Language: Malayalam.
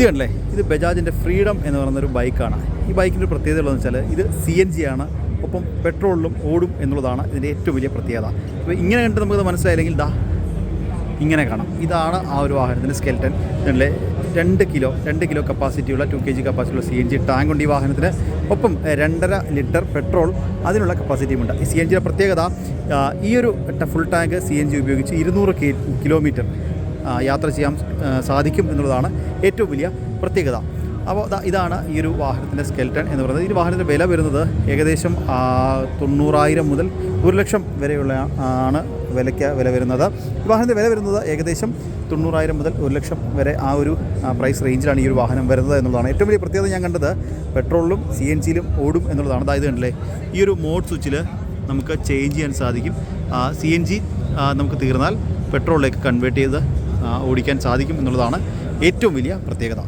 ഇത് കണ്ടല്ലേ, ഇത് ബജാജിൻ്റെ ഫ്രീഡം എന്ന് പറയുന്നൊരു ബൈക്കാണ്. ഈ ബൈക്കിൻ്റെ ഒരു പ്രത്യേകത ഉള്ളതെന്ന് വെച്ചാൽ ഇത് CNG ആണ്, ഒപ്പം പെട്രോളിലും ഓടും എന്നുള്ളതാണ് ഇതിൻ്റെ ഏറ്റവും വലിയ പ്രത്യേകത. അപ്പോൾ ഇങ്ങനെ കണ്ട് നമുക്കത് മനസ്സിലായില്ലെങ്കിൽ ഇങ്ങനെ കാണാം. ഇതാണ് ആ ഒരു വാഹനത്തിൻ്റെ സ്കെൽറ്റൻ. ഇതിലെ 2 കിലോ കപ്പാസിറ്റിയുള്ള 2 kg കപ്പാസിറ്റിയുള്ള CNG ടാങ്ക് ഉണ്ട് ഈ വാഹനത്തിന്. ഒപ്പം 2.5 ലിറ്റർ പെട്രോൾ അതിനുള്ള കപ്പാസിറ്റിയുമുണ്ട്. ഈ CNGയുടെ പ്രത്യേകത, ഈ ഒരു ഫുൾ ടാങ്ക് CNG ഉപയോഗിച്ച് 200 കിലോമീറ്റർ യാത്ര ചെയ്യാൻ സാധിക്കും എന്നുള്ളതാണ് ഏറ്റവും വലിയ പ്രത്യേകത. അപ്പോൾ ഇതാണ് ഈ ഒരു വാഹനത്തിൻ്റെ സ്കെൽറ്റൻ എന്ന് പറയുന്നത്. ഈ വാഹനത്തിൻ്റെ വില വരുന്നത് ഏകദേശം 90,000 മുതൽ 1,00,000 വരെയുള്ള വില വരുന്നത്. ഈ വാഹനത്തിൻ്റെ വില വരുന്നത് ഏകദേശം 90,000 മുതൽ 1,00,000 വരെ ആ ഒരു പ്രൈസ് റേഞ്ചിലാണ് ഈ ഒരു വാഹനം വരുന്നത് എന്നുള്ളതാണ് ഏറ്റവും വലിയ പ്രത്യേകത. ഞാൻ കണ്ടത് പെട്രോളിലും CNGയിലും ഓടും എന്നുള്ളതാണ്. അതായത് കണ്ടില്ലേ, ഈ ഒരു മോഡ് സ്വിച്ചിൽ നമുക്ക് ചേഞ്ച് ചെയ്യാൻ സാധിക്കും. CNG നമുക്ക് തീർന്നാൽ പെട്രോളിലേക്ക് കൺവേർട്ട് ചെയ്ത് ഓടിക്കാൻ സാധിക്കും എന്നുള്ളതാണ് ഏറ്റവും വലിയ പ്രത്യേകത.